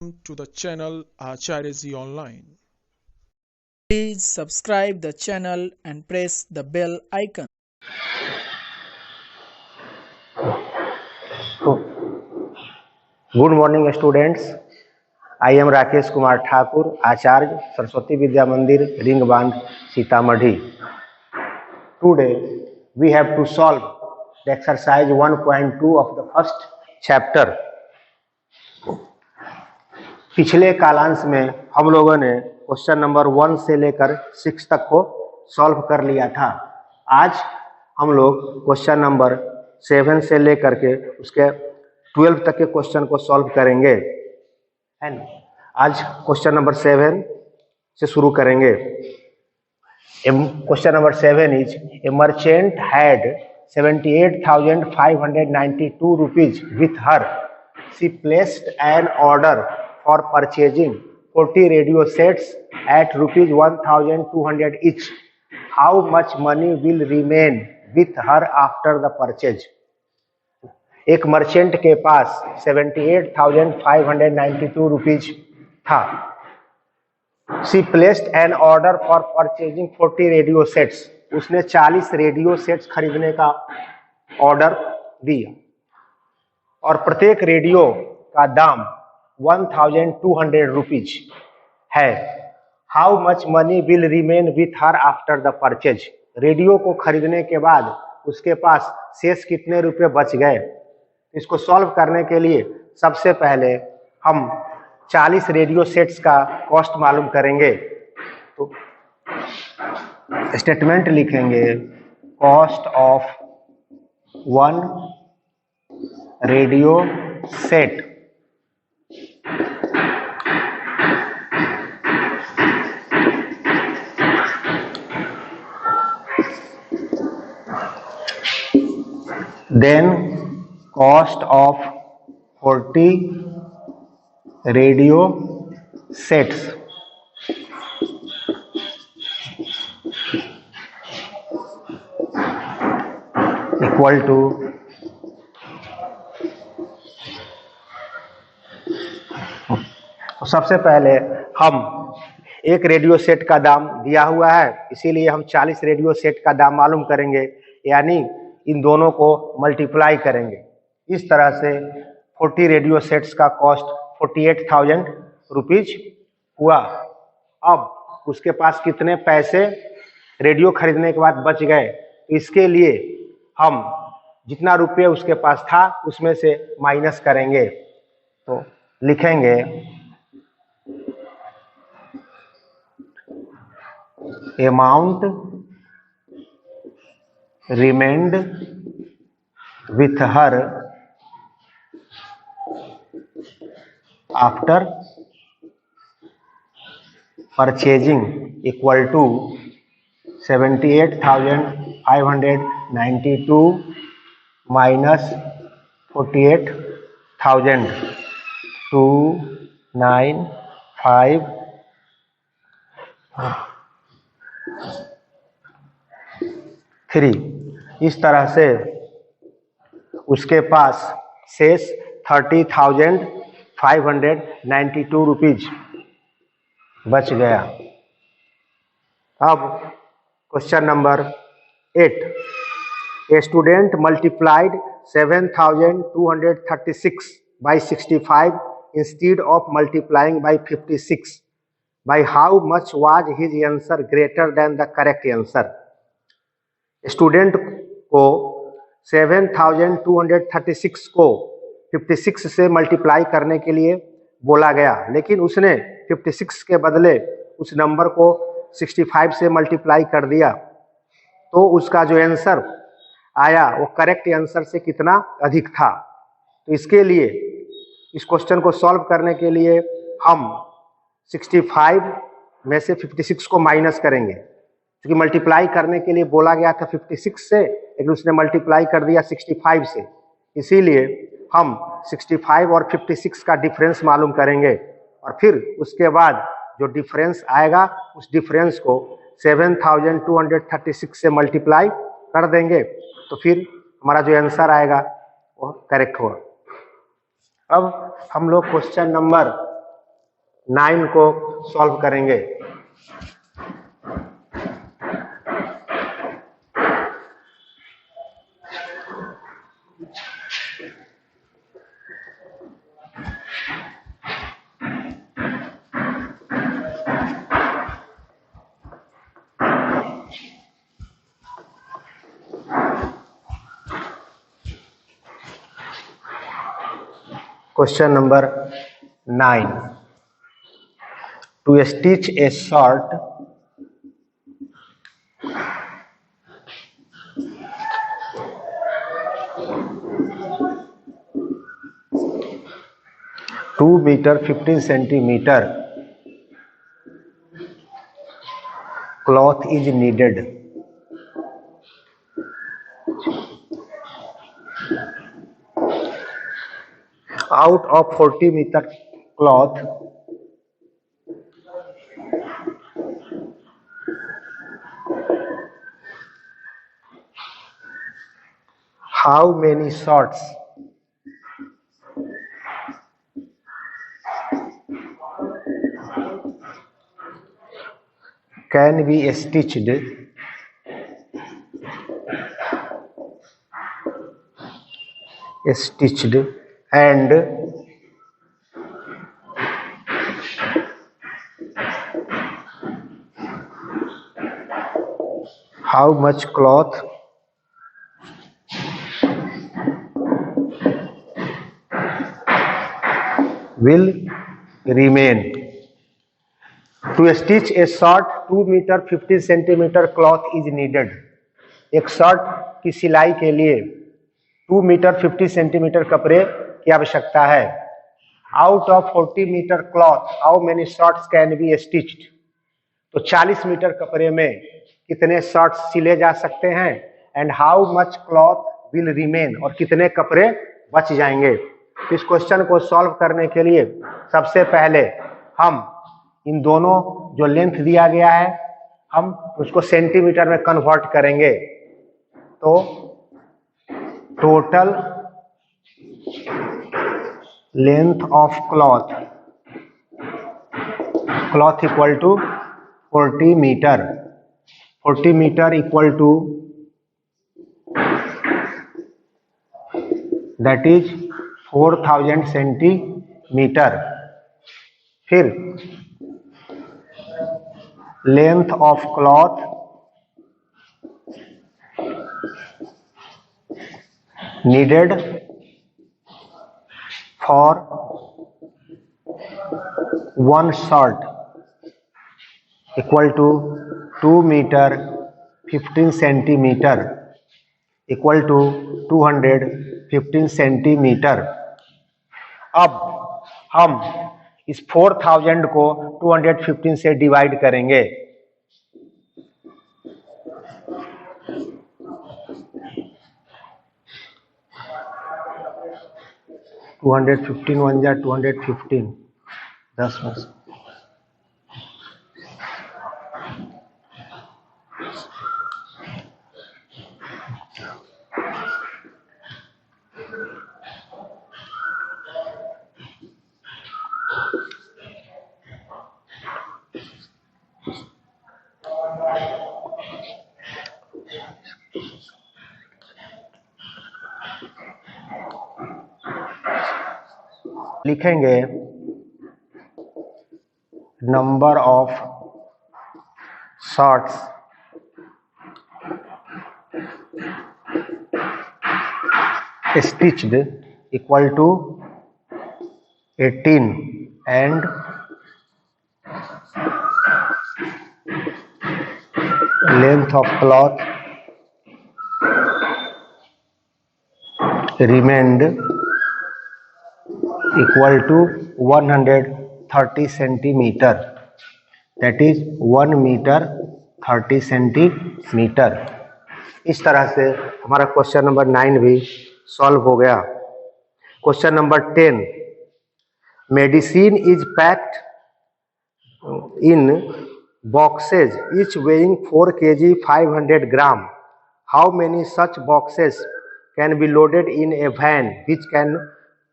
To the channel Acharya Ji Online. Please subscribe the channel and press the bell icon. Good morning students. I am Rakesh Kumar Thakur, Acharya Saraswati Vidya Mandir, ring Bandh, Sitamarhi. Today we have to solve the exercise 1.2 of the first chapter. पिछले कालांश में हम लोगों ने question number 1 से लेकर 6 तक को सॉल्व कर लिया था। आज हम लोग क्वेश्चन नंबर 7 से लेकर के उसके 12 तक के क्वेश्चन को सॉल्व करेंगे। एंड आज क्वेश्चन नंबर 7 से शुरू करेंगे। Question number 7 is a merchant had 78,592 rupees with her. She placed an order for purchasing 40 radio sets at rupees 1,200 each. How much money will remain with her after the purchase? एक merchant के पास 78,592 rupees था। She placed an order for purchasing 40 radio sets. उसने 40 radio sets खरीदने का order दिया और प्रत्येक radio का दाम 1,200 rupees है। How much money will remain with her after the purchase? Radio को खरीदने के बाद उसके पास शेष कितने रुपए बच गए? इसको सॉल्व करने के लिए सबसे पहले हम 40 रेडियो सेट्स का कॉस्ट मालूम करेंगे। तो स्टेटमेंट लिखेंगे, cost of 1 radio set then cost of 40 radio sets equal to सबसे पहले हम एक रेडियो सेट का दाम दिया हुआ है, इसीलिए हम 40 रेडियो सेट का दाम मालूम करेंगे, यानी इन दोनों को मल्टीप्लाई करेंगे। इस तरह से 40 रेडियो सेट्स का कॉस्ट 48,000 रुपीज हुआ। अब उसके पास कितने पैसे रेडियो खरीदने के बाद बच गए? इसके लिए हम जितना रुपये उसके पास था उसमें से माइनस करेंगे। तो लिखेंगे amount remained with her after purchasing equal to 78,592 minus 48,000 295.3। इस तरह से उसके पास शेष 30,592 रुपीज बच गया। अब question number 8, a student multiplied 7,236 by 65 instead of multiplying by 56. By how much was his answer greater than the correct answer? Student को 7,236 को 56 से मल्टीप्लाई करने के लिए बोला गया, लेकिन उसने 56 के बदले उस नंबर को 65 से मल्टीप्लाई कर दिया। तो उसका जो आंसर आया वो करेक्ट आंसर से कितना अधिक था? तो इसके लिए इस क्वेश्चन को सॉल्व करने के लिए हम 65 में से 56 को माइनस करेंगे, क्योंकि मल्टीप्लाई करने के लिए बोला गया था 56 से, लेकिन उसने मल्टीप्लाई कर दिया 65 से। इसीलिए हम 65 और 56 का डिफरेंस मालूम करेंगे और फिर उसके बाद जो डिफरेंस आएगा उस डिफरेंस को 7,236 से मल्टीप्लाई कर देंगे, तो फिर हमारा जो आंसर आएगा वो करेक्ट होगा। अब हम लोग क्वेश्चन नंबर 9 को सॉल्व करेंगे। Question number 9. To stitch a shirt, (2 meter 15 centimeter) cloth is needed. Out of 40 meter cloth, how many shirts can be stitched and how much cloth will remain? To stitch a shirt, 2 meter 15 centimeter cloth is needed. एक shirt की सिलाई के लिए 2 metre 50 centimetre कपड़े की आवश्यकता है। Out of 40 metre cloth how many shirts can be stitched? तो 40 मीटर कपड़े में कितने शर्ट्स सिले जा सकते हैं, and how much cloth will remain, और कितने कपड़े बच जाएंगे। इस क्वेश्चन को सॉल्व करने के लिए सबसे पहले हम इन दोनों जो लेंथ दिया गया है हम उसको सेंटीमीटर में कन्वर्ट करेंगे। तो total length of cloth equal to 40 metre. 40 metre equal to that is 4000 centimetre. फिर length of cloth needed for one shirt equal to 2 meter 15 centimeter equal to 215 centimetre. अब हम इस 4000 को 215 से डिवाइड करेंगे। टू 215 1 जा 215 10 में से लिखेंगे number of shorts stitched equal to 18 and length of cloth remained equal to 130 centimetre, that is 1 metre 30 centimetre. इस तरह से हमारा क्वेश्चन नंबर 9 भी सॉल्व हो गया। Question number 10, medicine is packed in boxes each weighing 4 kg 500 gram. How many such boxes can be loaded in a van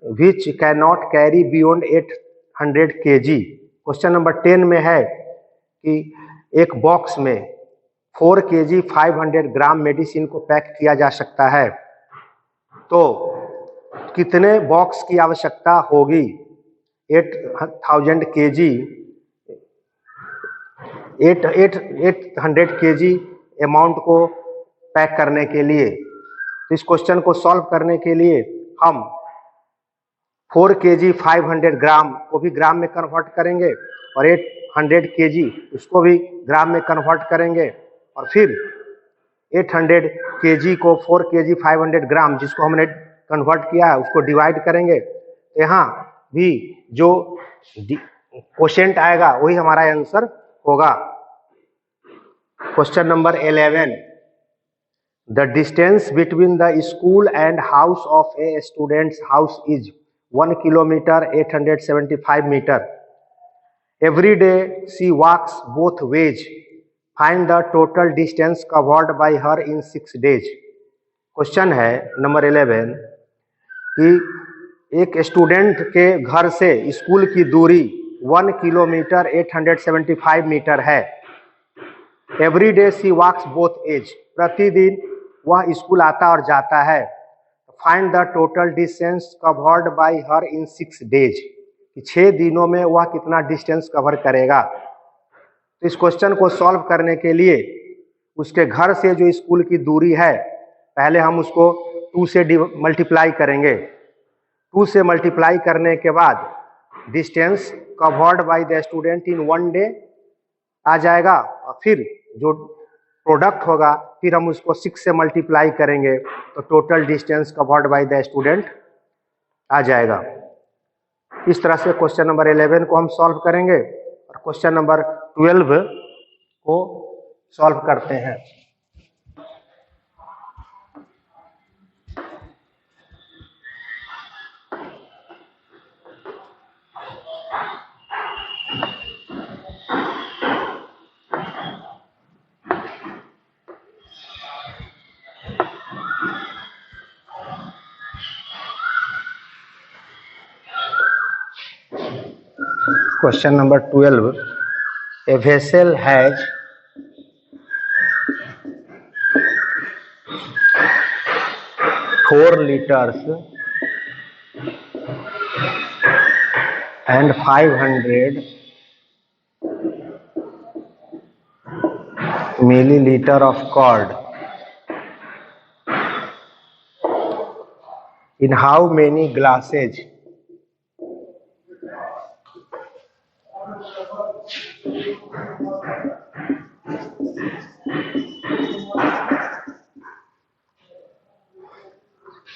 which cannot carry beyond 800 kg? Question number 10 में है कि एक box में 4 kg 500 ग्राम medicine को pack किया जा सकता है, तो कितने बॉक्स की आवश्यकता होगी 800 kg अमाउंट को पैक करने के लिए। तो इस क्वेश्चन को सॉल्व करने के लिए हम 4 kg 500 ग्राम को भी ग्राम में कन्वर्ट करेंगे और 800 kg उसको भी ग्राम में कन्वर्ट करेंगे, और फिर 800 kg को 4 kg 500 ग्राम जिसको हमने कन्वर्ट किया है उसको डिवाइड करेंगे। यहाँ भी जो क्वोशिएंट आएगा वही हमारा आंसर होगा। Question number 11, the distance between the school and house of a students house is 1 kilometre 875 metre. Every day she walks both ways, find the total distance covered by her in 6 days। Question है number 11 कि एक student के घर से school की दूरी 1 kilometre 875 metre है। Every day she walks both ways, प्रतिदिन वह स्कूल आता और जाता है। Find the total distance covered by her in 6 days, कि 6 दिनों में वह कितना डिस्टेंस कवर करेगा। तो इस क्वेश्चन को सॉल्व करने के लिए उसके घर से जो स्कूल की दूरी है पहले हम उसको 2 से मल्टीप्लाई करेंगे। 2 से मल्टीप्लाई करने के बाद distance covered by the student in 1 day आ जाएगा, और फिर जो प्रोडक्ट होगा फिर हम उसको 6 से मल्टीप्लाई करेंगे तो total distance covered by the student आ जाएगा। इस तरह से क्वेश्चन नंबर 11 को हम सॉल्व करेंगे और क्वेश्चन नंबर 12 को सॉल्व करते हैं। Question number 12. A vessel has 4 liters and 500 milliliter of curd. In how many glasses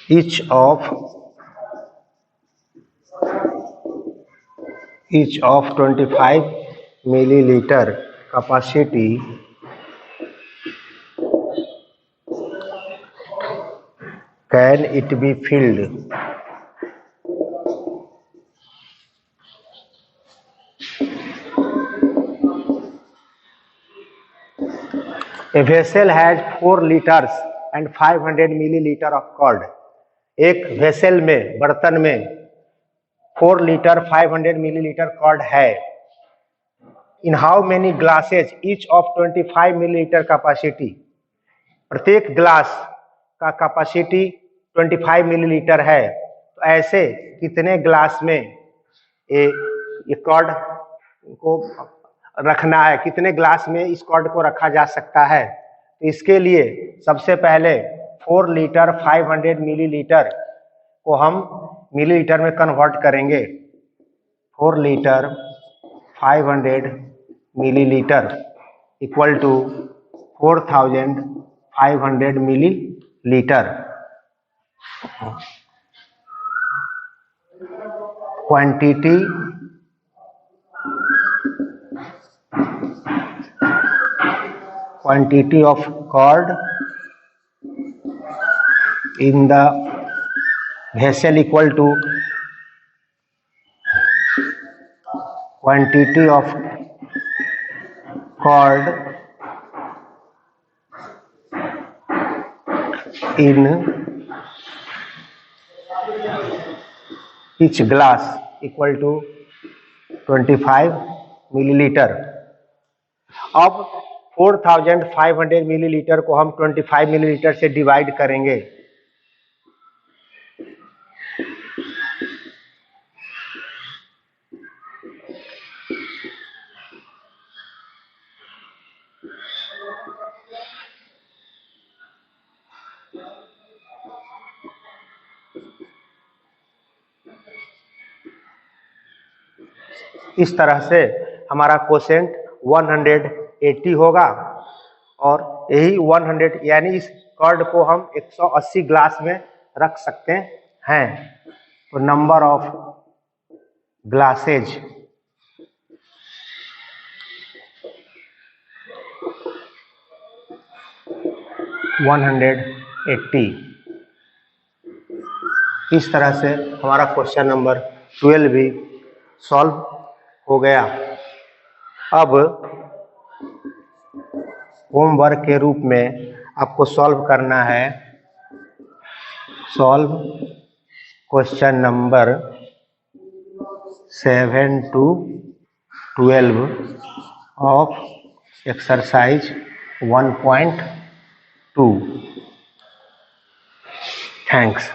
each of 25 milliliter capacity can it be filled? A vessel has 4 liters and 500 milliliter of curd. एक vessel में, बर्तन में 4 litre 500 millilitre curd है। In how many glasses each of 25 millilitre capacity, प्रत्येक glass का capacity 25 millilitre है। तो ऐसे कितने ग्लास में ये कर्ड को रखना है, कितने ग्लास में इस कर्ड को रखा जा सकता है। तो इसके लिए सबसे पहले 4 लीटर 500 मिलीलीटर को हम मिलीलीटर में कन्वर्ट करेंगे। 4 litre 500 millilitre equal to 4500 millilitre. Quantity of curd in the vessel equal to quantity of curd in each glass equal to 25 millilitre. अब 4500 मिलीलीटर को हम 25 मिलीलीटर से डिवाइड करेंगे। इस तरह से हमारा क्वोशेंट 180 होगा और यही 100 यानी इस कर्ड को हम 180 ग्लास में रख सकते हैं। तो नंबर ऑफ ग्लासेज इस तरह से हमारा क्वेश्चन नंबर 12 भी सॉल्व हो गया। अब होमवर्क के रूप में आपको सॉल्व करना है, solve question number 7 to 12 of exercise 1.2। Thanks.